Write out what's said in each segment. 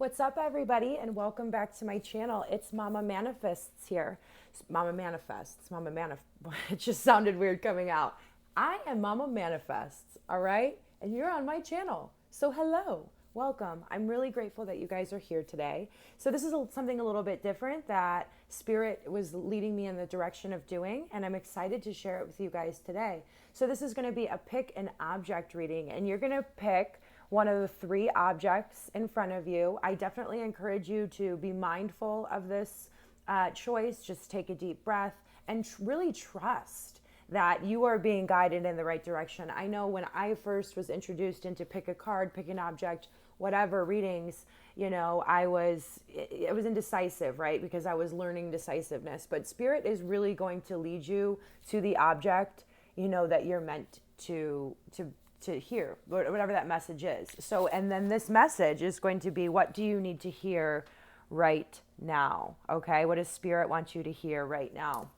What's up, everybody, and welcome back to my channel. It's Mama Manifests here. Mama Manifests, it just sounded weird coming out. I am Mama Manifests, all right? And you're on my channel. So hello, welcome. I'm really grateful that you guys are here today. So this is something a little bit different that Spirit was leading me in the direction of doing, and I'm excited to share it with you guys today. So this is going to be a pick an object reading, and you're going to pick one of the three objects in front of you. I definitely encourage you to be mindful of this choice. Just take a deep breath and really trust that you are being guided in the right direction. I know when I first was introduced into pick a card, pick an object, whatever readings, it was indecisive, right? Because I was learning decisiveness. But Spirit is really going to lead you to the object, that you're meant to hear, whatever that message is. So, and then this message is going to be, what do you need to hear right now? Okay, what does Spirit want you to hear right now?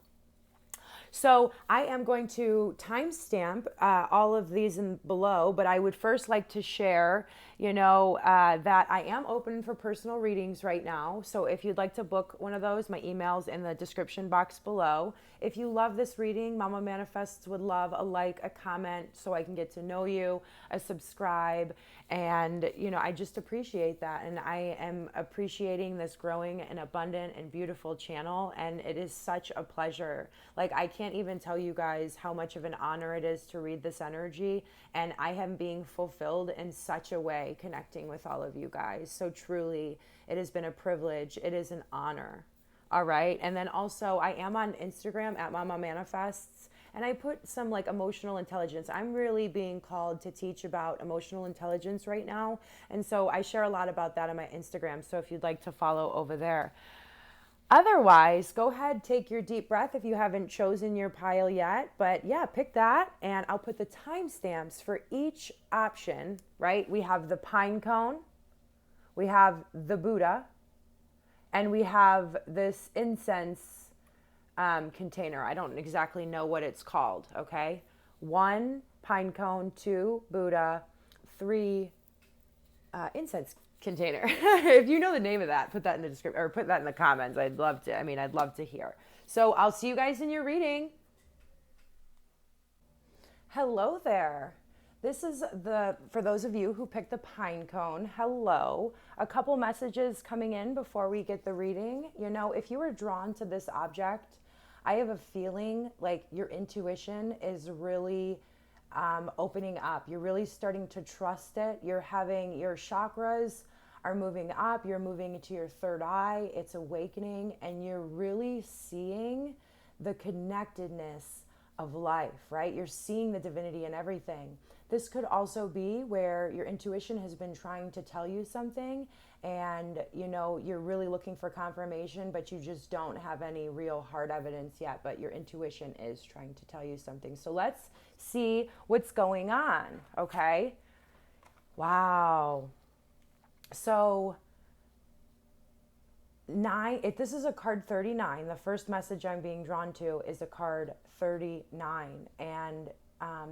So I am going to timestamp all of these below, but I would first like to share, that I am open for personal readings right now. So if you'd like to book one of those, my email's in the description box below. If you love this reading, Mama Manifests would love a like, a comment, so I can get to know you, a subscribe, and I just appreciate that. And I am appreciating this growing and abundant and beautiful channel, and it is such a pleasure. Like, I can't even tell you guys how much of an honor it is to read this energy, and I am being fulfilled in such a way connecting with all of you guys. So truly, it has been a privilege. It is an honor. All right. And then also, I am on Instagram at Mama Manifests, and I put some like emotional intelligence. I'm really being called to teach about emotional intelligence right now. And so I share a lot about that on my Instagram. So if you'd like to follow over there. Otherwise, go ahead, take your deep breath if you haven't chosen your pile yet. But yeah, pick that, and I'll put the timestamps for each option, right? We have the pine cone, we have the Buddha, and we have this incense container. I don't exactly know what it's called, okay? 1, pine cone, 2, Buddha, 3, incense container. If you know the name of that, put that in the description or put that in the comments. I'd love to hear. So I'll see you guys in your reading. Hello there. This is for those of you who picked the pine cone, hello. A couple messages coming in before we get the reading. If you were drawn to this object, I have a feeling like your intuition is really opening up. You're really starting to trust it. You're having your chakras are moving up. You're moving into your third eye. It's awakening, and you're really seeing the connectedness of life, right? You're seeing the divinity in everything. This could also be where your intuition has been trying to tell you something, and you're really looking for confirmation, but you just don't have any real hard evidence yet, but your intuition is trying to tell you something. So let's see what's going on, okay? Wow. So this is a card 39. The first message I'm being drawn to is a card 39, and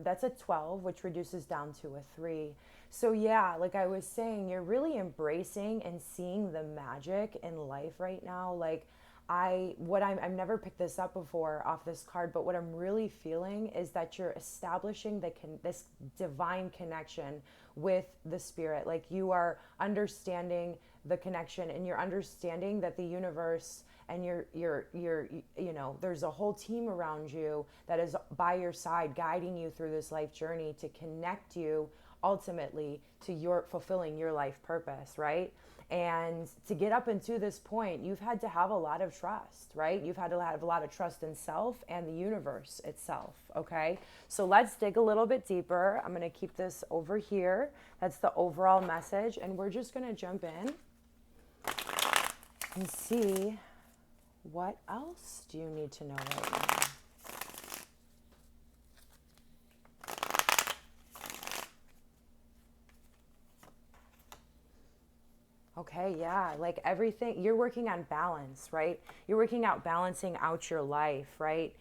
that's a 12, which reduces down to a 3. So yeah, like I was saying, you're really embracing and seeing the magic in life right now. Like I've never picked this up before off this card, but what I'm really feeling is that you're establishing this divine connection with the Spirit. Like you are understanding the connection, and you're understanding that the universe and there's a whole team around you that is by your side, guiding you through this life journey to connect you ultimately to your fulfilling your life purpose, right? And to get up into this point, you've had to have a lot of trust, right? You've had to have a lot of trust in self and the universe itself, okay? So let's dig a little bit deeper. I'm going to keep this over here. That's the overall message. And we're just going to jump in and see, what else do you need to know right now? Okay, yeah, like everything, you're working on balance, right? You're working out balancing out your life, right?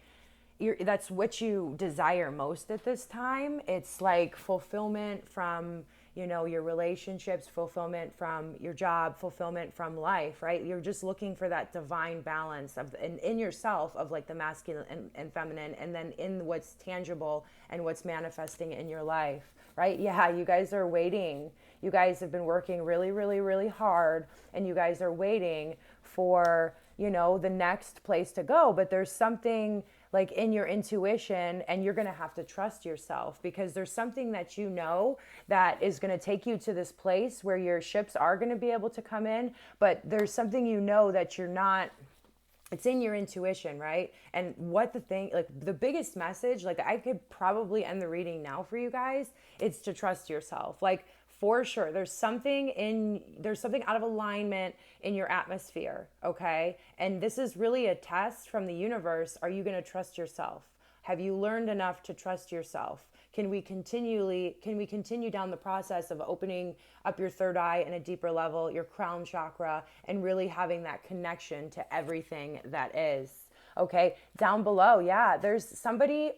That's what you desire most at this time. It's like fulfillment from, your relationships, fulfillment from your job, fulfillment from life, right? You're just looking for that divine balance of in yourself of like the masculine and feminine, and then in what's tangible and what's manifesting in your life, right? Yeah, you guys are waiting. You guys have been working really, really, really hard, and you guys are waiting for, the next place to go. But there's something like in your intuition, and you're going to have to trust yourself, because there's something that that is going to take you to this place where your ships are going to be able to come in, but there's something that you're not. It's in your intuition, right? And what the biggest message, like I could probably end the reading now for you guys, it's to trust yourself. Like for sure, there's something out of alignment in your atmosphere, okay? And this is really a test from the universe. Are you going to trust yourself? Have you learned enough to trust yourself? Can we continue down the process of opening up your third eye in a deeper level, your crown chakra, and really having that connection to everything that is? Okay, down below, yeah, there's somebody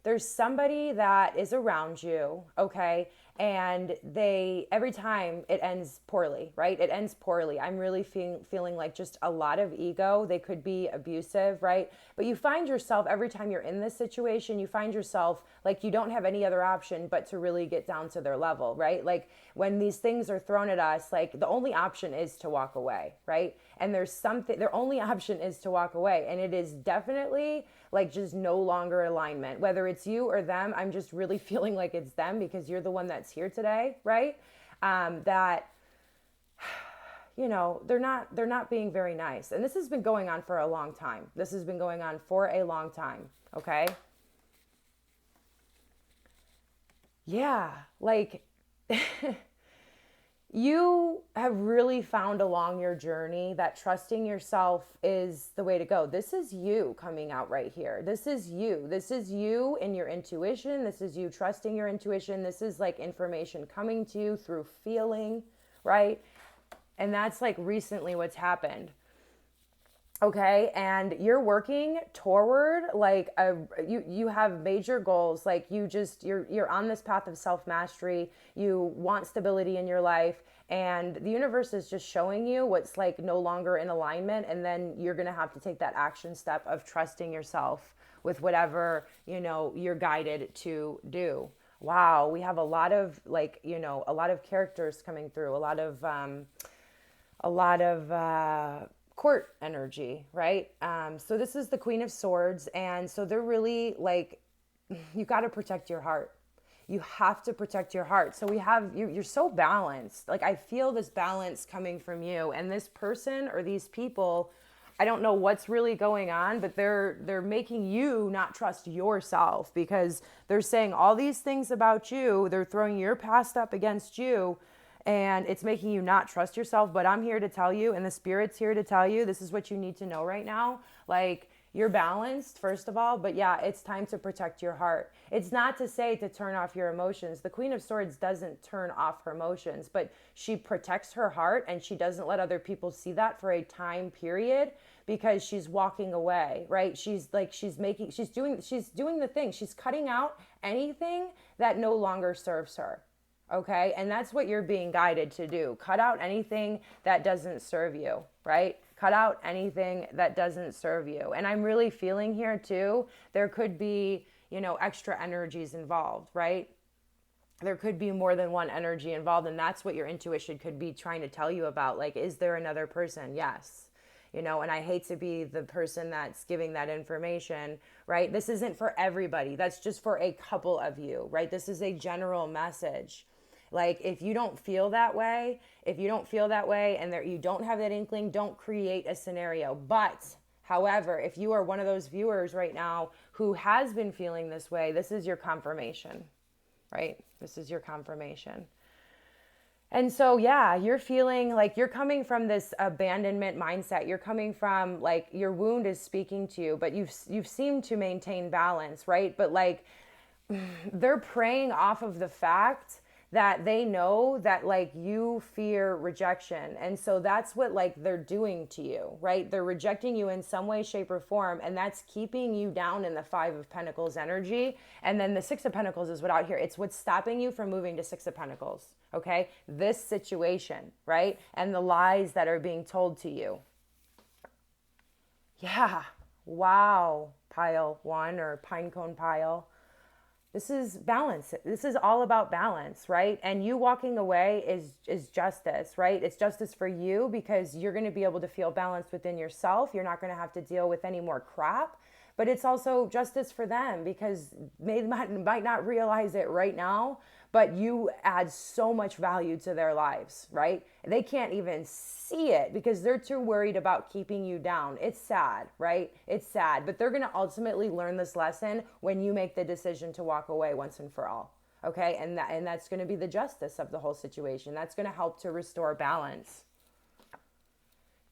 that is around you, okay? And every time it ends poorly, right? It ends poorly. I'm really feeling like just a lot of ego. They could be abusive, right? But you find yourself, every time you're in this situation, you find yourself like you don't have any other option but to really get down to their level, right? Like when these things are thrown at us, like the only option is to walk away, right? And their only option is to walk away. And it is definitely like just no longer alignment, whether it's you or them. I'm just really feeling like it's them, because you're the one that's here today, right? That, they're not being very nice. And this has been going on for a long time. Okay. Yeah. Like, you have really found along your journey that trusting yourself is the way to go. This is you coming out right here. This is you. This is you in your intuition. This is you trusting your intuition. This is like information coming to you through feeling, right? And that's like recently what's happened. Okay, and you're working toward like you have major goals. Like you're on this path of self-mastery. You want stability in your life, and the universe is just showing you what's like no longer in alignment, and then you're going to have to take that action step of trusting yourself with whatever, you're guided to do. Wow, we have a lot of a lot of characters coming through, a lot of court energy, right? So this is the Queen of Swords. And so they're really like, you got to protect your heart. You have to protect your heart. So you're so balanced. Like I feel this balance coming from you, and this person or these people, I don't know what's really going on, but they're making you not trust yourself, because they're saying all these things about you. They're throwing your past up against you, and it's making you not trust yourself. But I'm here to tell you, and the Spirit's here to tell you, this is what you need to know right now. Like, you're balanced, first of all, but yeah, it's time to protect your heart. It's not to say to turn off your emotions. The Queen of Swords doesn't turn off her emotions, but she protects her heart, and she doesn't let other people see that for a time period, because she's walking away, right? She's doing the thing. She's cutting out anything that no longer serves her. Okay. And that's what you're being guided to do. Cut out anything that doesn't serve you, right? Cut out anything that doesn't serve you. And I'm really feeling here too, there could be, extra energies involved, right? There could be more than one energy involved. And that's what your intuition could be trying to tell you about. Like, is there another person? Yes. And I hate to be the person that's giving that information, right? This isn't for everybody. That's just for a couple of you, right? This is a general message. Like, if you don't feel that way, and you don't have that inkling, don't create a scenario. But, however, if you are one of those viewers right now who has been feeling this way, this is your confirmation, right? This is your confirmation. And so, yeah, you're feeling like you're coming from this abandonment mindset. You're coming from like your wound is speaking to you, but you've seemed to maintain balance, right? But like they're preying off of the fact that they know that like you fear rejection. And so that's what like they're doing to you, right? They're rejecting you in some way, shape, or form. And that's keeping you down in the Five of Pentacles energy. And then the Six of Pentacles is what out here. It's what's stopping you from moving to Six of Pentacles. Okay. This situation, right? And the lies that are being told to you. Yeah. Wow. Pile one or Pinecone pile. This is balance. This is all about balance, right? And you walking away is justice, right? It's justice for you because you're going to be able to feel balanced within yourself. You're not going to have to deal with any more crap. But it's also justice for them because they might not realize it right now, but you add so much value to their lives, right? They can't even see it because they're too worried about keeping you down. It's sad, right? It's sad, but they're going to ultimately learn this lesson when you make the decision to walk away once and for all. Okay? And that's going to be the justice of the whole situation. That's going to help to restore balance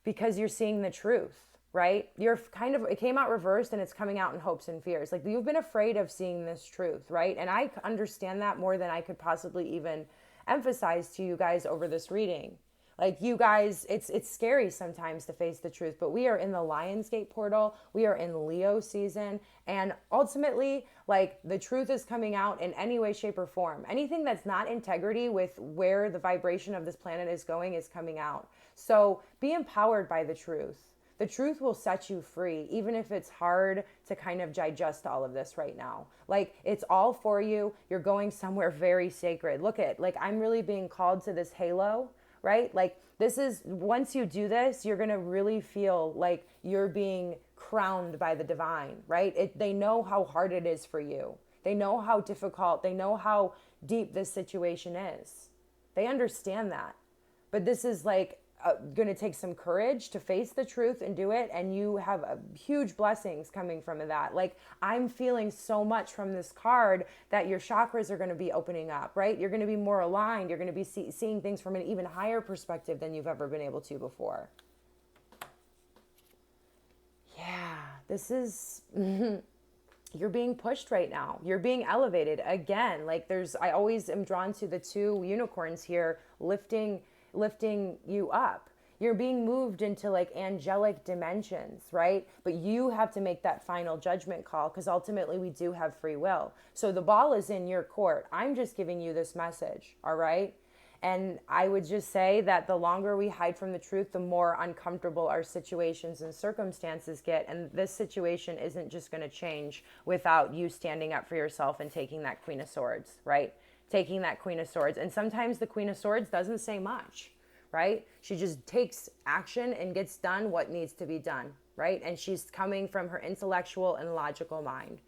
because you're seeing the truth. Right? It came out reversed and it's coming out in hopes and fears. Like you've been afraid of seeing this truth, right? And I understand that more than I could possibly even emphasize to you guys over this reading. Like you guys, it's scary sometimes to face the truth, but we are in the Lionsgate portal. We are in Leo season. And ultimately, like the truth is coming out in any way, shape, or form. Anything that's not integrity with where the vibration of this planet is going is coming out. So be empowered by the truth. The truth will set you free, even if it's hard to kind of digest all of this right now. Like it's all for you. You're going somewhere very sacred. Look at, like, I'm really being called to this halo, right? Like this is, once you do this, you're going to really feel like you're being crowned by the divine, right? They know how hard it is for you. They know how difficult, they know how deep this situation is. They understand that. But this is like, going to take some courage to face the truth and do it, and you have huge blessings coming from that. Like I'm feeling so much from this card that your chakras are going to be opening up, right? You're going to be more aligned. You're going to be seeing things from an even higher perspective than you've ever been able to before. Yeah, this is you're being pushed right now. You're being elevated again. Like I always am drawn to the two unicorns here lifting you up. You're being moved into like angelic dimensions, right? But you have to make that final judgment call because ultimately we do have free will. So the ball is in your court. I'm just giving you this message, all right? And I would just say that the longer we hide from the truth, the more uncomfortable our situations and circumstances get. And this situation isn't just going to change without you standing up for yourself and taking that Queen of Swords, right? Taking that Queen of Swords. And sometimes the Queen of Swords doesn't say much, right? She just takes action and gets done what needs to be done, right? And she's coming from her intellectual and logical mind.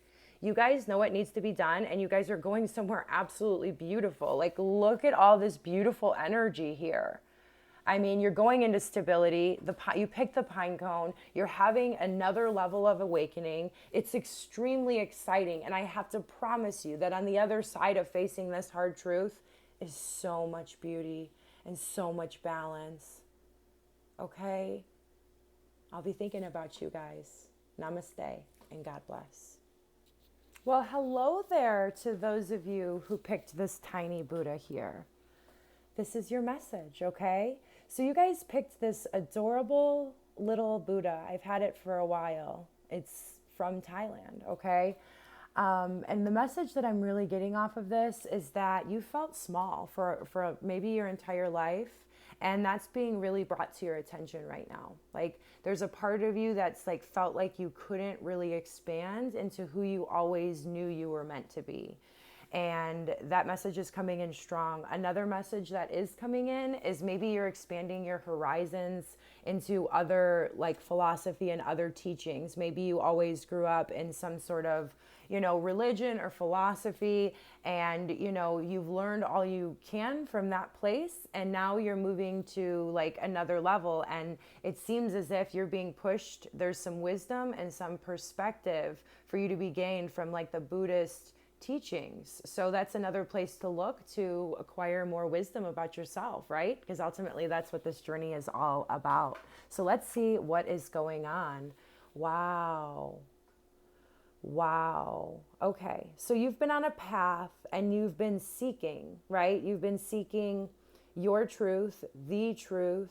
You guys know what needs to be done, and you guys are going somewhere absolutely beautiful. Like, look at all this beautiful energy here. I mean, you're going into stability. You pick the pine cone. You're having another level of awakening. It's extremely exciting. And I have to promise you that on the other side of facing this hard truth is so much beauty and so much balance. Okay? I'll be thinking about you guys. Namaste and God bless. Well, hello there to those of you who picked this tiny Buddha here. This is your message, okay? So you guys picked this adorable little Buddha. I've had it for a while. It's from Thailand, okay? And the message that I'm really getting off of this is that you felt small for maybe your entire life. And that's being really brought to your attention right now. Like there's a part of you that's like felt like you couldn't really expand into who you always knew you were meant to be. And that message is coming in strong. Another message that is coming in is maybe you're expanding your horizons into other like philosophy and other teachings. Maybe you always grew up in some sort of, religion or philosophy, and, you've learned all you can from that place. And now you're moving to like another level. And it seems as if you're being pushed. There's some wisdom and some perspective for you to be gained from like the Buddhist teachings. So that's another place to look to acquire more wisdom about yourself, right? Because ultimately that's what this journey is all about. So let's see what is going on. Wow. Wow. Okay. So you've been on a path and you've been seeking, right? You've been seeking your truth, the truth.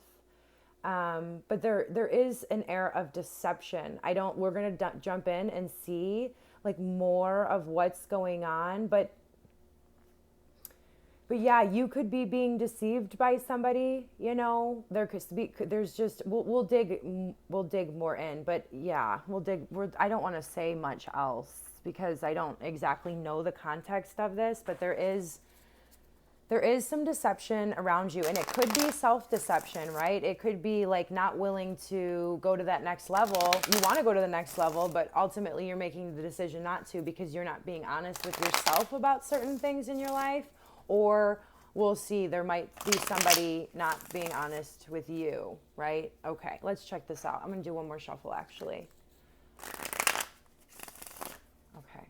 But there is an air of deception. We're going to jump in and see like more of what's going on. But yeah, you could be being deceived by somebody, there's just, we'll dig more in, but yeah, I don't want to say much else because I don't exactly know the context of this, but there is some deception around you, and it could be self-deception, right? It could be like not willing to go to that next level. You want to go to the next level, but ultimately you're making the decision not to because you're not being honest with yourself about certain things in your life. Or we'll see, there might be somebody not being honest with you, right? Okay, let's check this out. I'm going to do one more shuffle, actually. Okay.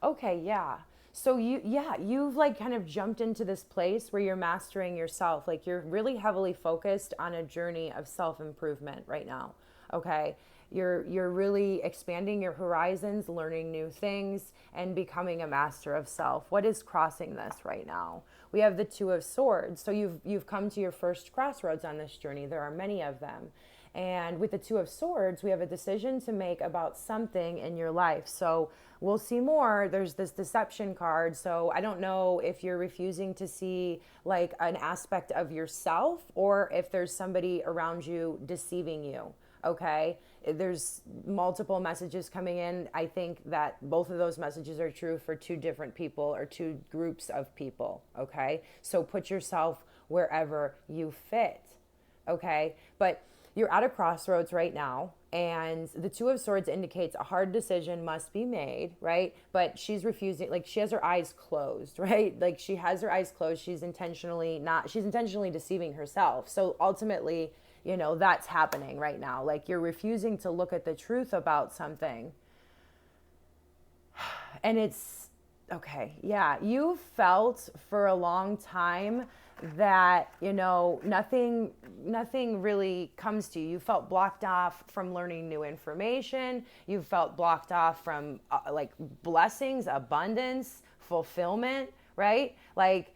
Okay, yeah. So you've like kind of jumped into this place where you're mastering yourself. Like you're really heavily focused on a journey of self-improvement right now. Okay? You're really expanding your horizons, learning new things, and becoming a master of self. What is crossing this right now? We have the Two of Swords. So you've come to your first crossroads on this journey. There are many of them. And with the Two of Swords, we have a decision to make about something in your life. So we'll see more. There's this deception card. So I don't know if you're refusing to see like an aspect of yourself or if there's somebody around you deceiving you. Okay. There's multiple messages coming in. I think that both of those messages are true for two different people or two groups of people. Okay. So put yourself wherever you fit. Okay. But you're at a crossroads right now, and the Two of Swords indicates a hard decision must be made, right? But she's refusing, like she has her eyes closed, right? Like she has her eyes closed. She's intentionally deceiving herself. So ultimately, that's happening right now. Like you're refusing to look at the truth about something. And it's okay. Yeah. You felt for a long time that nothing really comes to you. You felt blocked off from learning new information. You felt blocked off from like blessings, abundance, fulfillment, right? Like,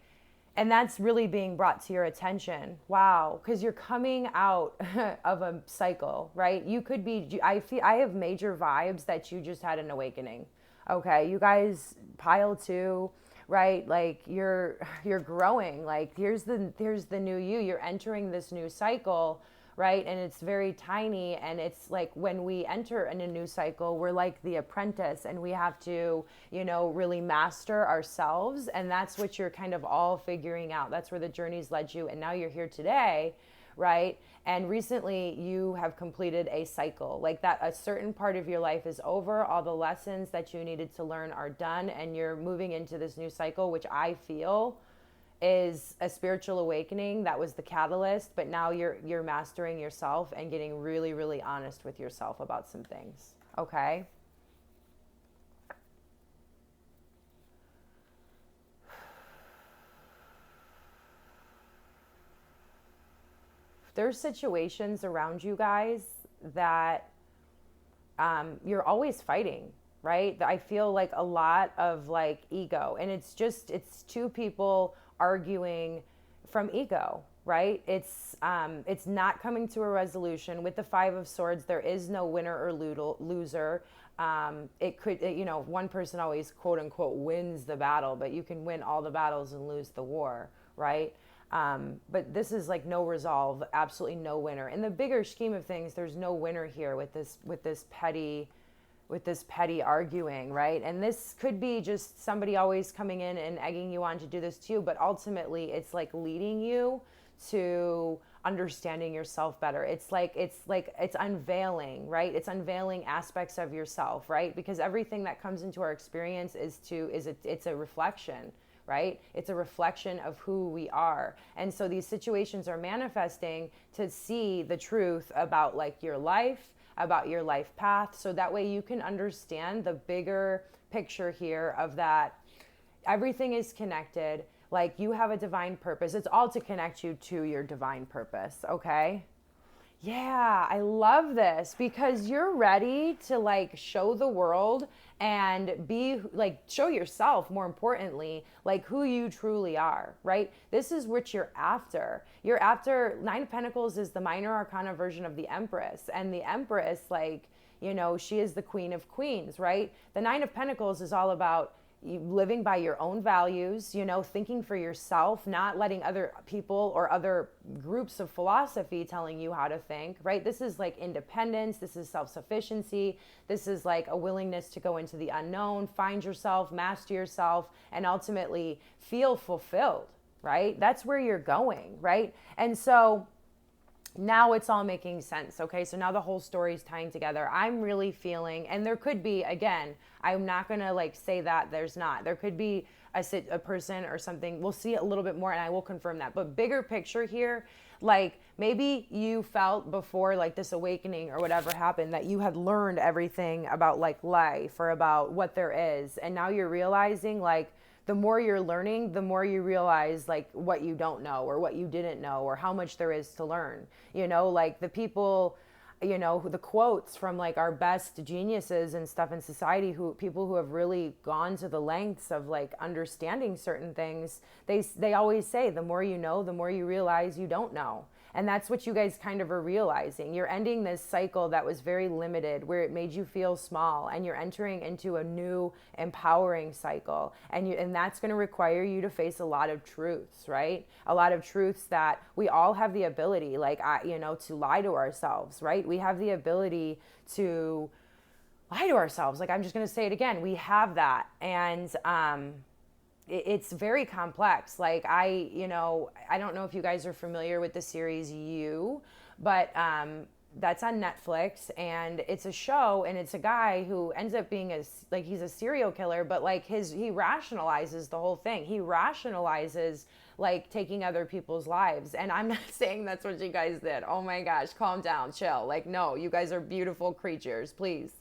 and that's really being brought to your attention. Wow. Because you're coming out of a cycle, right? You could be, I have major vibes that you just had an awakening. Okay. You guys, pile two, right? Like you're growing. Like here's the new you. You're entering this new cycle, right? And it's very tiny. And it's like when we enter in a new cycle, we're like the apprentice, and we have to, really master ourselves. And that's what you're kind of all figuring out. That's where the journey's led you. And now you're here today, right? And recently you have completed a cycle, like that a certain part of your life is over. All the lessons that you needed to learn are done, and you're moving into this new cycle, which I feel is a spiritual awakening. That was the catalyst, but now you're mastering yourself and getting really, really honest with yourself about some things. Okay? There's situations around you guys that you're always fighting, right? I feel like a lot of like ego, and it's two people arguing from ego, right? It's not coming to a resolution. With the Five of Swords, there is no winner or loser. One person always quote unquote wins the battle, but you can win all the battles and lose the war, right? But this is like no resolve, absolutely no winner. In the bigger scheme of things, there's no winner here with this petty arguing, right? And this could be just somebody always coming in and egging you on to do this too, but ultimately it's like leading you to understanding yourself better. It's unveiling, right? It's unveiling aspects of yourself, right? Because everything that comes into our experience it's a reflection, right? It's a reflection of who we are. And so these situations are manifesting to see the truth about like your life, about your life path. So that way you can understand the bigger picture here of that everything is connected. Like, you have a divine purpose. It's all to connect you to your divine purpose, okay? Yeah, I love this because you're ready to like show the world and be like, show yourself, more importantly, like who you truly are, right? This is what you're after. You're after, Nine of Pentacles is the minor arcana version of the Empress. And the Empress, like, you know, she is the Queen of Queens, right? The Nine of Pentacles is all about living by your own values, you know, thinking for yourself, not letting other people or other groups of philosophy telling you how to think, right? This is like independence. This is self-sufficiency. This is like a willingness to go into the unknown, find yourself, master yourself, and ultimately feel fulfilled, right? That's where you're going, right? And so now it's all making sense. Okay. So now the whole story is tying together. I'm really feeling, and there could be, again, I'm not going to like say that there's not, there could be a person or something. We'll see a little bit more and I will confirm that. But bigger picture here, like maybe you felt before like this awakening or whatever happened that you had learned everything about like life or about what there is. And now you're realizing like, the more you're learning, the more you realize like what you don't know or what you didn't know or how much there is to learn. You know, like the people, you know, the quotes from like our best geniuses and stuff in society, people who have really gone to the lengths of like understanding certain things, they always say the more you know, the more you realize you don't know. And that's what you guys kind of are realizing. You're ending this cycle that was very limited, where it made you feel small, and you're entering into a new empowering cycle. And that's going to require you to face a lot of truths, right? A lot of truths that we all have the ability, like, you know, to lie to ourselves, right? We have the ability to lie to ourselves. Like, I'm just going to say it again. We have that. And, it's very complex. Like you know, I don't know if you guys are familiar with the series You, but that's on Netflix, and it's a show, and it's a guy who ends up being he's a serial killer, but like he rationalizes the whole thing. He rationalizes like taking other people's lives. And I'm not saying that's what you guys did. Oh my gosh, calm down, chill. Like, no, you guys are beautiful creatures, please.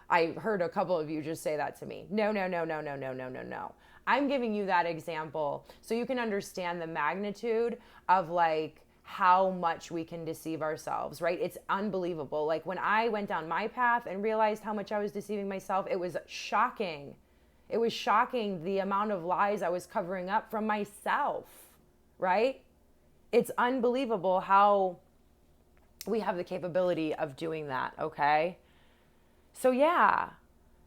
I heard a couple of you just say that to me. No, no, no, no, no, no, no, no, no. I'm giving you that example so you can understand the magnitude of like how much we can deceive ourselves, right? It's unbelievable. Like when I went down my path and realized how much I was deceiving myself, it was shocking. It was shocking the amount of lies I was covering up from myself, right? It's unbelievable how we have the capability of doing that, okay? So yeah,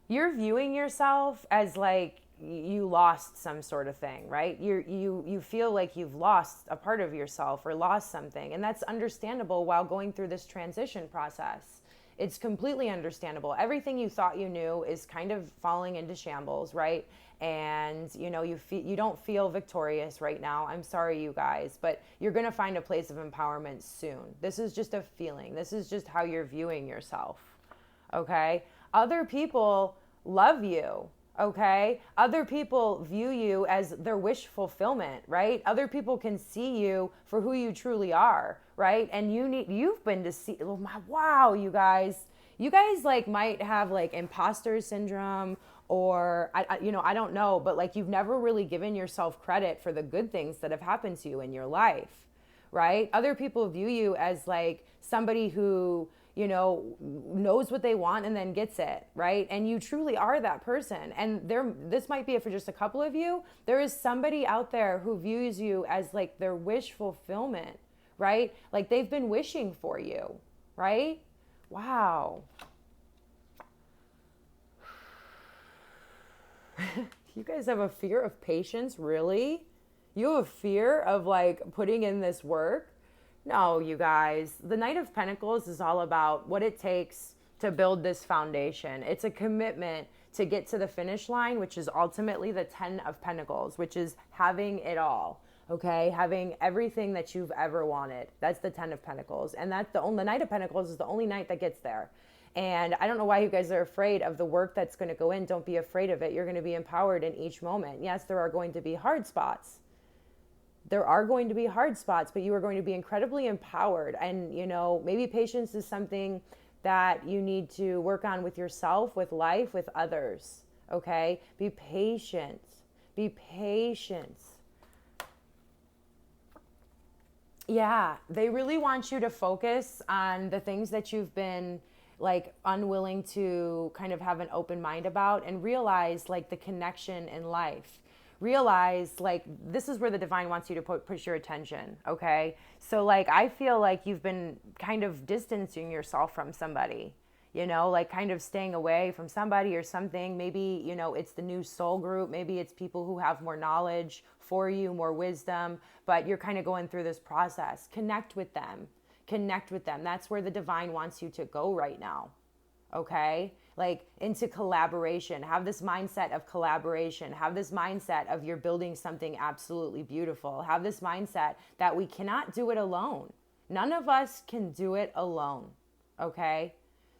you're viewing yourself as like you lost some sort of thing, right? You feel like you've lost a part of yourself or lost something. And that's understandable while going through this transition process. It's completely understandable. Everything you thought you knew is kind of falling into shambles, right? And you know, you don't feel victorious right now. I'm sorry, you guys, but you're going to find a place of empowerment soon. This is just a feeling. This is just how you're viewing yourself. Okay? Other people love you. Okay? Other people view you as their wish fulfillment, right? Other people can see you for who you truly are, right? And you've been deceived. Wow, you guys like might have like imposter syndrome, or I don't know, but like you've never really given yourself credit for the good things that have happened to you in your life, right? Other people view you as like somebody who, you know, knows what they want and then gets it, right? And you truly are that person. And this might be it for just a couple of you. There is somebody out there who views you as like their wish fulfillment, right? Like they've been wishing for you, right? Wow. You guys have a fear of patience, really? You have a fear of like putting in this work? No, you guys, the Knight of Pentacles is all about what it takes to build this foundation. It's a commitment to get to the finish line, which is ultimately the 10 of Pentacles, which is having it all, okay? Having everything that you've ever wanted. That's the 10 of Pentacles. And that's the Knight of Pentacles is the only knight that gets there. And I don't know why you guys are afraid of the work that's going to go in. Don't be afraid of it. You're going to be empowered in each moment. Yes, there are going to be hard spots. There are going to be hard spots, but you are going to be incredibly empowered. And, you know, maybe patience is something that you need to work on with yourself, with life, with others. Okay? Be patient. Be patient. Yeah, they really want you to focus on the things that you've been like unwilling to kind of have an open mind about, and realize like the connection in life. Realize like this is where the divine wants you to push your attention, okay? So like I feel like you've been kind of distancing yourself from somebody, like kind of staying away from somebody or something. Maybe, it's the new soul group. Maybe it's people who have more knowledge for you, more wisdom, but you're kind of going through this process. Connect with them. Connect with them. That's where the divine wants you to go right now. Okay? Like into collaboration. Have this mindset of collaboration. Have this mindset of you're building something absolutely beautiful. Have this mindset that we cannot do it alone. None of us can do it alone. Okay?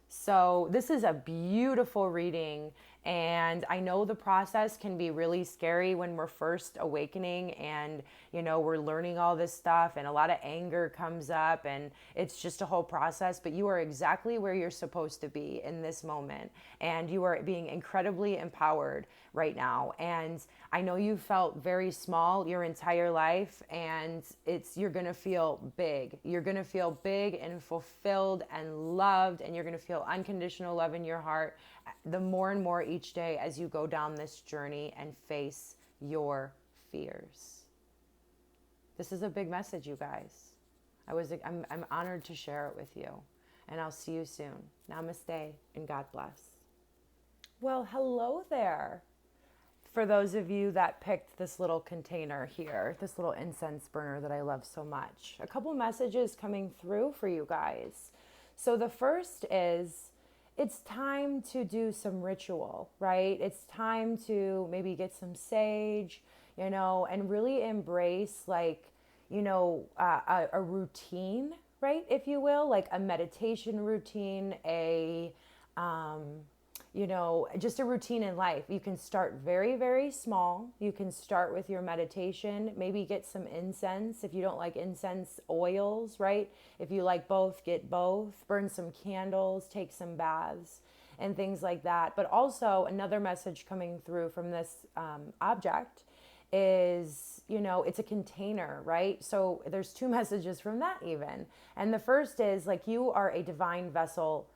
So this is a beautiful reading, and I know the process can be really scary when we're first awakening and, we're learning all this stuff, and a lot of anger comes up, and it's just a whole process, but you are exactly where you're supposed to be in this moment, and you are being incredibly empowered right now. And I know you felt very small your entire life, and you're going to feel big. You're going to feel big and fulfilled and loved, and you're going to feel unconditional love in your heart the more and more each day as you go down this journey and face your fears. This is a big message, you guys. I'm honored to share it with you, and I'll see you soon. Namaste and God bless. Well, hello there. For those of you that picked this little container here, this little incense burner that I love so much, a couple messages coming through for you guys. So the first is, it's time to do some ritual, right? It's time to maybe get some sage, and really embrace like, a routine, right? If you will, like a meditation routine, just a routine in life. You can start very, very small. You can start with your meditation, maybe get some incense. If you don't like incense oils, right? If you like both, get both. Burn some candles, take some baths, and things like that. But also another message coming through from this object is, it's a container, right? So there's two messages from that even. And the first is like, you are a divine vessel.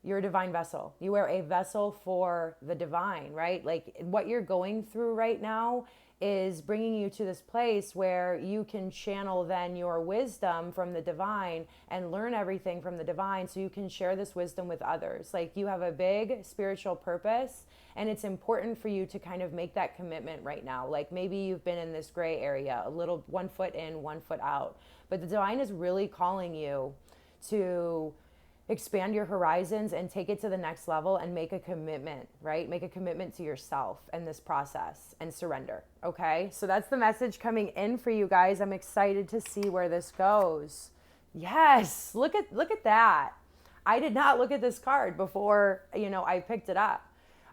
You're a divine vessel. You are a vessel for the divine, right? Like what you're going through right now is bringing you to this place where you can channel then your wisdom from the divine and learn everything from the divine, so you can share this wisdom with others. Like you have a big spiritual purpose, and it's important for you to kind of make that commitment right now. Like maybe you've been in this gray area, a little 1 foot in, 1 foot out, but the divine is really calling you to expand your horizons and take it to the next level and make a commitment, right? Make a commitment to yourself and this process and surrender. Okay. So that's the message coming in for you guys. I'm excited to see where this goes. Yes. Look at that. I did not look at this card before, I picked it up.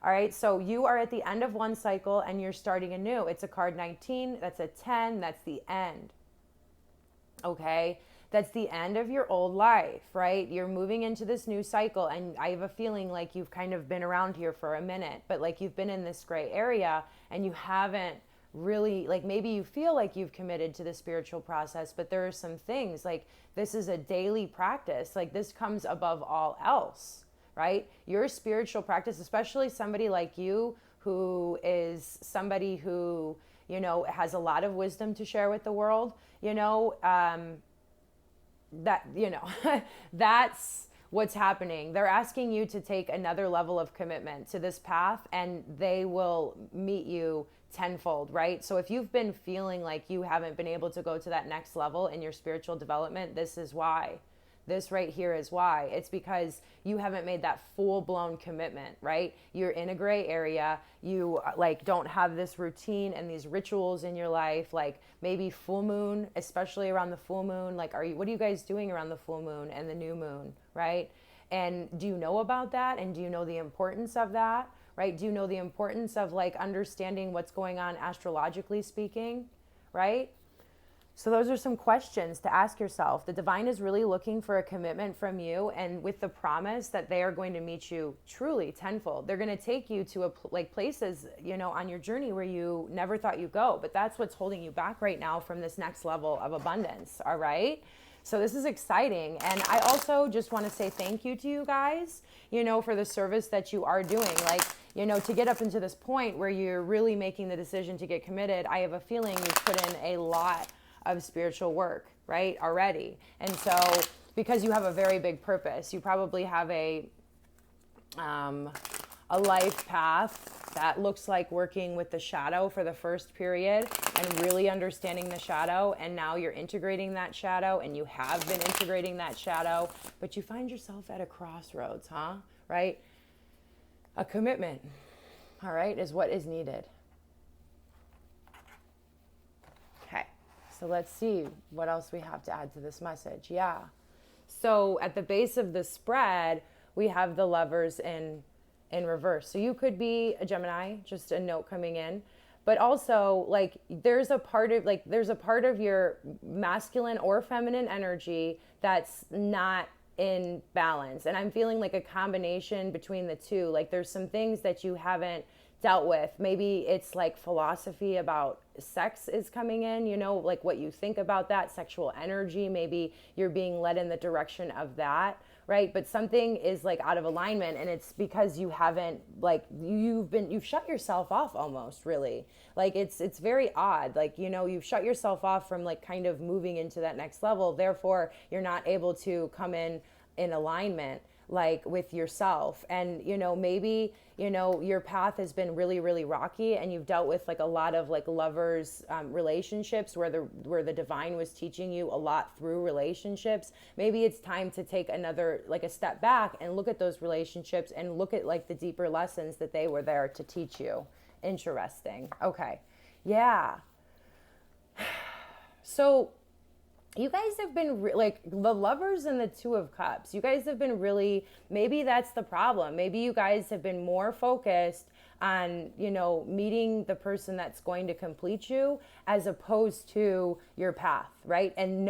All right. So you are at the end of one cycle and you're starting anew. It's a card 19. That's a 10. That's the end. Okay. That's the end of your old life, right? You're moving into this new cycle, and I have a feeling like you've kind of been around here for a minute, but like you've been in this gray area and you haven't really, like maybe you feel like you've committed to the spiritual process, but there are some things like this is a daily practice. Like this comes above all else, right? Your spiritual practice, especially somebody like you who is somebody who, has a lot of wisdom to share with the world, that's what's happening. They're asking you to take another level of commitment to this path, and they will meet you tenfold, right? So if you've been feeling like you haven't been able to go to that next level in your spiritual development, this is why. This right here is why. It's because you haven't made that full-blown commitment, right? You're in a gray area. You like don't have this routine and these rituals in your life. Like maybe full moon, especially around the full moon. Like, what are you guys doing around the full moon and the new moon, right? And do you know about that? And do you know the importance of that, right? Do you know the importance of like understanding what's going on astrologically speaking, right? So those are some questions to ask yourself. The divine is really looking for a commitment from you, and with the promise that they are going to meet you truly tenfold. They're going to take you to like places, on your journey where you never thought you'd go. But that's what's holding you back right now from this next level of abundance. All right. So this is exciting. And I also just want to say thank you to you guys, for the service that you are doing. Like, to get up into this point where you're really making the decision to get committed, I have a feeling you've put in a lot of spiritual work, right, already. And so because you have a very big purpose, you probably have a life path that looks like working with the shadow for the first period and really understanding the shadow. And now you're integrating that shadow, and you have been integrating that shadow, but you find yourself at a crossroads, right? A commitment, all right, is what is needed. So let's see what else we have to add to this message. Yeah. So at the base of the spread, we have the Lovers in reverse. So you could be a Gemini, just a note coming in. But also, like, there's a part of your masculine or feminine energy that's not in balance. And I'm feeling like a combination between the two. Like, there's some things that you haven't dealt with. Maybe it's like philosophy about sex is coming in, like what you think about that, sexual energy. Maybe you're being led in the direction of that, right? But something is like out of alignment, and it's because you haven't, like, you've shut yourself off almost, really. Like, it's very odd. Like, you've shut yourself off from like kind of moving into that next level. Therefore, you're not able to come in alignment, like, with yourself. And maybe your path has been really, really rocky, and you've dealt with like a lot of like lovers relationships where the divine was teaching you a lot through relationships. Maybe it's time to take another, like, a step back and look at those relationships and look at like the deeper lessons that they were there to teach you. Interesting. Okay. Yeah. So you guys have been like the Lovers and the Two of Cups. You guys have been really, maybe that's the problem. Maybe you guys have been more focused on, meeting the person that's going to complete you as opposed to your path, right? And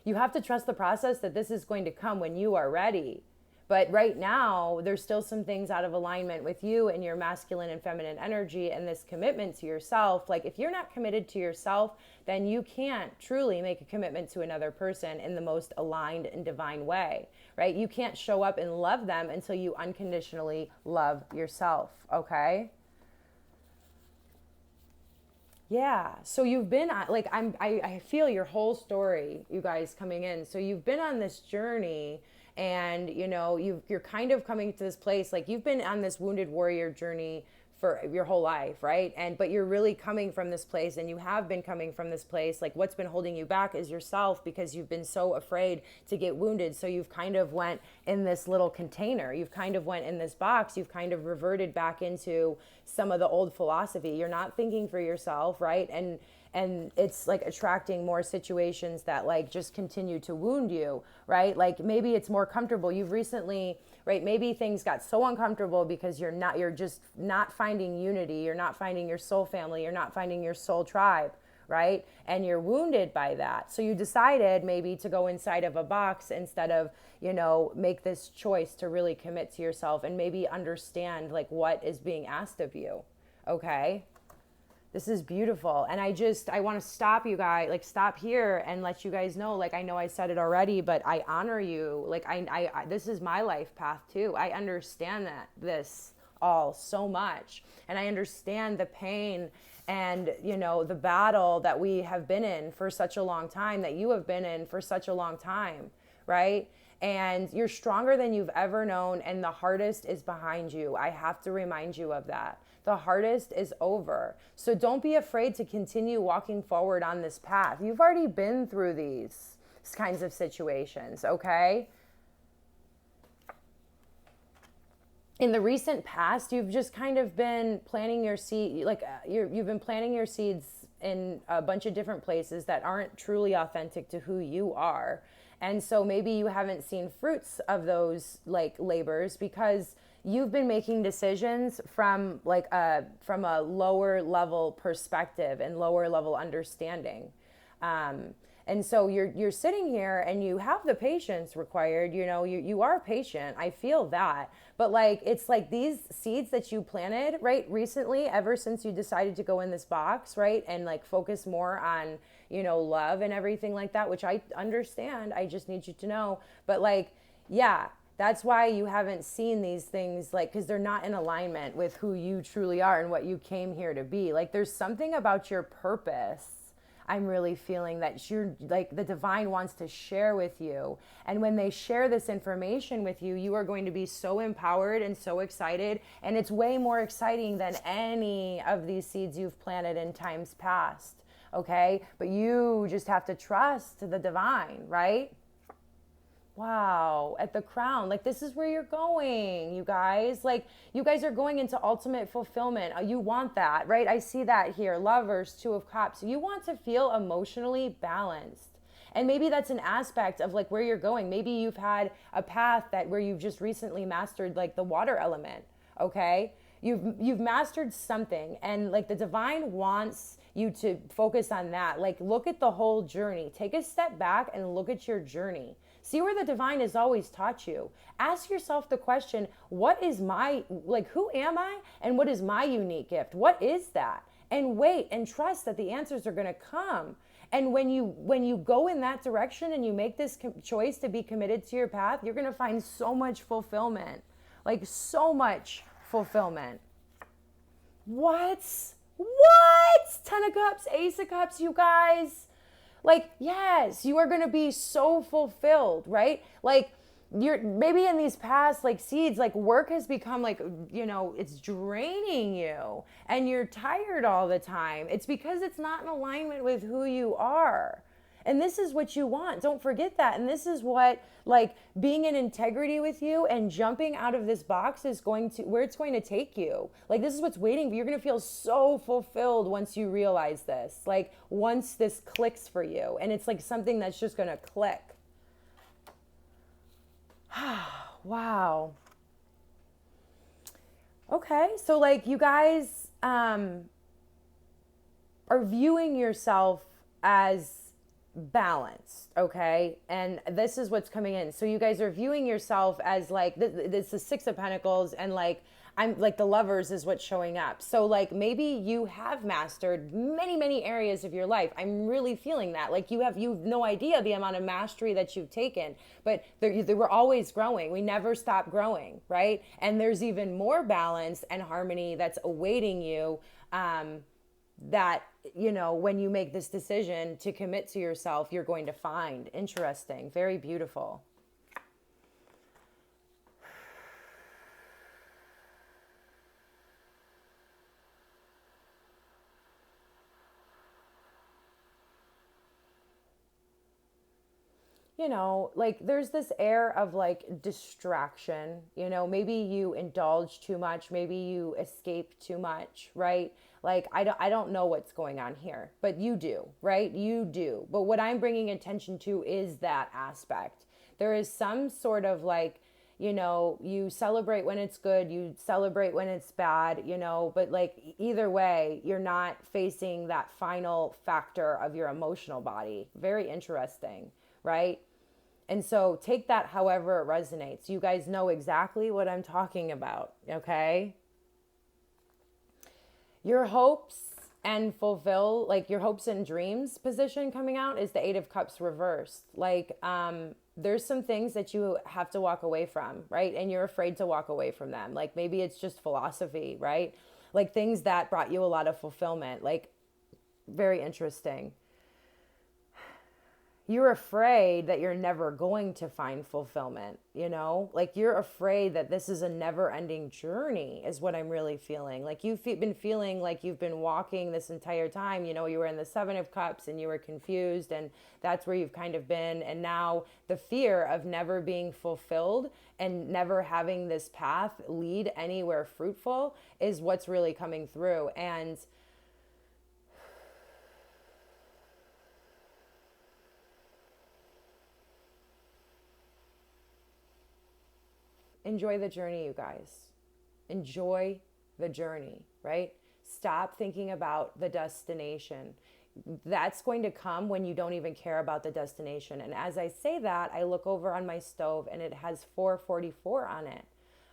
you have to trust the process that this is going to come when you are ready. But right now, there's still some things out of alignment with you and your masculine and feminine energy and this commitment to yourself. Like, if you're not committed to yourself, then you can't truly make a commitment to another person in the most aligned and divine way, right? You can't show up and love them until you unconditionally love yourself, okay? Yeah. So you've been on, like, I feel your whole story, you guys, coming in. So you've been on this journey, and you're kind of coming to this place, like, you've been on this wounded warrior journey for your whole life, right? But you're really coming from this place, and you have been coming from this place. Like, what's been holding you back is yourself, because you've been so afraid to get wounded. So you've kind of went in this little container. You've kind of went in this box. You've kind of reverted back into some of the old philosophy. You're not thinking for yourself, right? And it's like attracting more situations that like just continue to wound you, right? Like, maybe it's more comfortable. You've recently, right? Maybe things got so uncomfortable because you're just not finding unity. You're not finding your soul family. You're not finding your soul tribe, right? And you're wounded by that. So you decided maybe to go inside of a box instead of, make this choice to really commit to yourself and maybe understand like what is being asked of you. Okay. This is beautiful. And I want to stop you guys, like, stop here and let you guys know, like, I know I said it already, but I honor you. Like, I this is my life path too. I understand this all so much. And I understand the pain and, the battle that we have been in for such a long time, that you have been in for such a long time, right? And you're stronger than you've ever known, and the hardest is behind you. I have to remind you of that. The hardest is over. So don't be afraid to continue walking forward on this path. You've already been through these kinds of situations, okay? In the recent past, you've just kind of been planting your seed, like you've been planting your seeds in a bunch of different places that aren't truly authentic to who you are. And so maybe you haven't seen fruits of those like labors because you've been making decisions from a lower level perspective and lower level understanding. And so you're sitting here and you have the patience required, you are patient. I feel that. But like, it's like these seeds that you planted, right, recently, ever since you decided to go in this box, right, and like focus more on, love and everything like that, which I understand. I just need you to know. But like, yeah, that's why you haven't seen these things, like, because they're not in alignment with who you truly are and what you came here to be. Like, there's something about your purpose I'm really feeling that you're like the divine wants to share with you. And when they share this information with you, you are going to be so empowered and so excited. And it's way more exciting than any of these seeds you've planted in times past. Okay? But you just have to trust the divine, right? Wow, at the crown. Like, this is where you're going, you guys. Like, you guys are going into ultimate fulfillment. You want that, right? I see that here. Lovers, Two of Cups. You want to feel emotionally balanced. And maybe that's an aspect of like where you're going. Maybe you've had a path that where you've just recently mastered like the water element, okay? You've mastered something, and like the divine wants you to focus on that. Like, look at the whole journey. Take a step back and look at your journey. See where the divine has always taught you. Ask yourself the question, what is my, like, who am I? And what is my unique gift? What is that? And wait and trust that the answers are going to come. And when you go in that direction and you make this choice to be committed to your path, you're going to find so much fulfillment. Like, so much fulfillment. What? Ten of Cups, Ace of Cups, you guys. Like, yes, you are going to be so fulfilled, right? Like, you're maybe in these past like seeds, like work has become like, it's draining you and you're tired all the time. It's because it's not in alignment with who you are. And this is what you want. Don't forget that. And this is what, like, being in integrity with you and jumping out of this box is where it's going to take you. Like, this is what's waiting. You're going to feel so fulfilled once you realize this. Like, once this clicks for you. And it's like something that's just going to click. Wow. Okay. So, like, you guys are viewing yourself as balanced, okay? And this is what's coming in. So you guys are viewing yourself as like this is Six of Pentacles, and like I'm like the Lovers is what's showing up. So like maybe you have mastered many areas of your life. I'm really feeling that. Like you've no idea the amount of mastery that you've taken, but we're always growing. We never stop growing, right? And there's even more balance and harmony that's awaiting you. That, when you make this decision to commit to yourself, you're going to find. Interesting. Very beautiful. Like there's this air of like distraction, maybe you indulge too much, maybe you escape too much, right? Like, I don't know what's going on here, but you do, right? You do. But what I'm bringing attention to is that aspect. There is some sort of like, you celebrate when it's good, you celebrate when it's bad, but like either way, you're not facing that final factor of your emotional body. Very interesting, right? And so take that however it resonates. You guys know exactly what I'm talking about, okay? Your hopes and your hopes and dreams position coming out is the Eight of Cups reversed. Like, there's some things that you have to walk away from, right? And you're afraid to walk away from them. Like maybe it's just philosophy, right? Like things that brought you a lot of fulfillment. Like, very interesting. You're afraid that you're never going to find fulfillment, like you're afraid that this is a never ending journey is what I'm really feeling. Like you've been feeling like you've been walking this entire time, you were in the Seven of Cups and you were confused, and that's where you've kind of been. And now the fear of never being fulfilled and never having this path lead anywhere fruitful is what's really coming through. And enjoy the journey, you guys. Enjoy the journey, right? Stop thinking about the destination. that's going to come when you don't even care about the destination. And as I say that, I look over on my stove and it has 444 on it.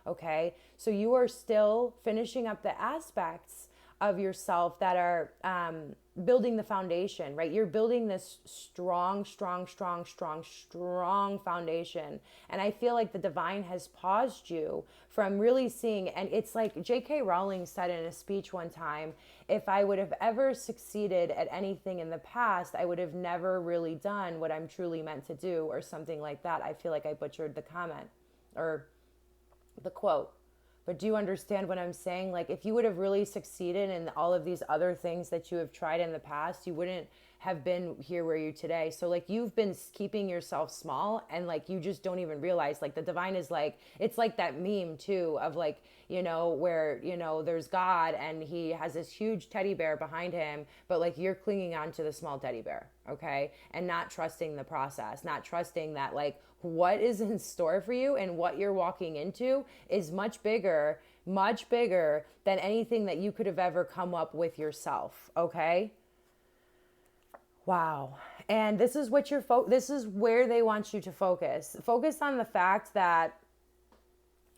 Okay, so you are still finishing up the aspects of yourself that are building the foundation, right? You're building this strong foundation. And I feel like the divine has paused you from really seeing, and it's like J.K. Rowling said in a speech one time, if I would have ever succeeded at anything in the past, I would have never really done what I'm truly meant to do, or something like that. I feel like I butchered the comment or the quote. But do you understand what I'm saying? Like, if you would have really succeeded in all of these other things that you have tried in the past, you wouldn't have been here where you're today. So like, you've been keeping yourself small, and like, you just don't even realize, like, the divine is like, it's like that meme too of like, you know, where, you know, there's God and he has this huge teddy bear behind him, but like, you're clinging on to the small teddy bear. Okay. And not trusting the process, not trusting that like what is in store for you and what you're walking into is much bigger than anything that you could have ever come up with yourself. Okay. Wow. And this is what this is where they want you to focus. Focus on the fact that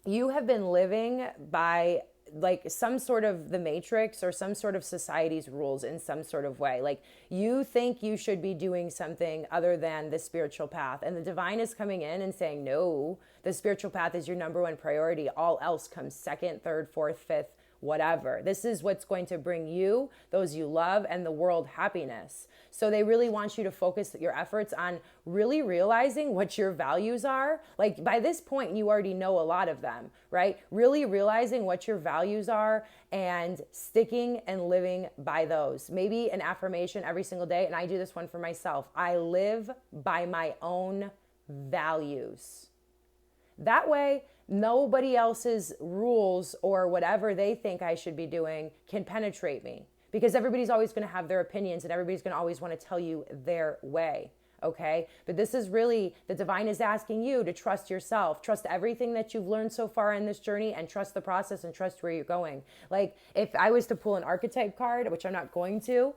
you have been living by like some sort of the matrix or some sort of society's rules in some sort of way. Like, you think you should be doing something other than the spiritual path. And the divine is coming in and saying, no, the spiritual path is your number one priority. All else comes second, third, fourth, fifth, whatever. This is what's going to bring you, those you love, and the world happiness. So they really want you to focus your efforts on really realizing what your values are. Like, by this point, you already know a lot of them, right? Really realizing what your values are and sticking and living by those. Maybe an affirmation every single day. And I do this one for myself. I live by my own values. That way, nobody else's rules or whatever they think I should be doing can penetrate me, because everybody's always going to have their opinions and everybody's going to always want to tell you their way. Okay. But this is really, the divine is asking you to trust yourself, trust everything that you've learned so far in this journey, and trust the process and trust where you're going. Like, if I was to pull an archetype card, which I'm not going to,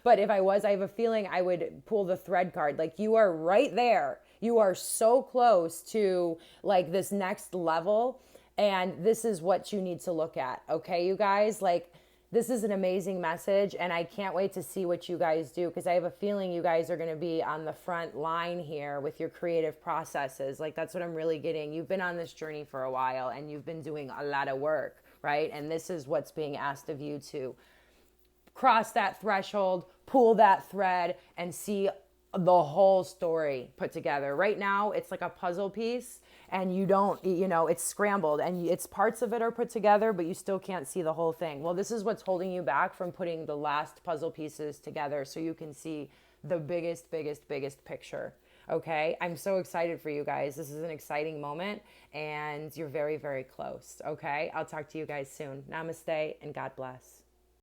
but if I was, I have a feeling I would pull the thread card. Like, you are right there. You are so close to like this next level. And this is what you need to look at. Okay, you guys, like, this is an amazing message, and I can't wait to see what you guys do, because I have a feeling you guys are going to be on the front line here with your creative processes. Like, that's what I'm really getting. You've been on this journey for a while and you've been doing a lot of work, right? And this is what's being asked of you to cross that threshold, pull that thread, and see the whole story put together. Right now, it's like a puzzle piece, and you don't, you know, it's scrambled, and it's parts of it are put together, but you still can't see the whole thing. Well, this is what's holding you back from putting the last puzzle pieces together so you can see the biggest picture. Okay. I'm so excited for you guys. This is an exciting moment, and you're very, very close. Okay. I'll talk to you guys soon. Namaste and God bless.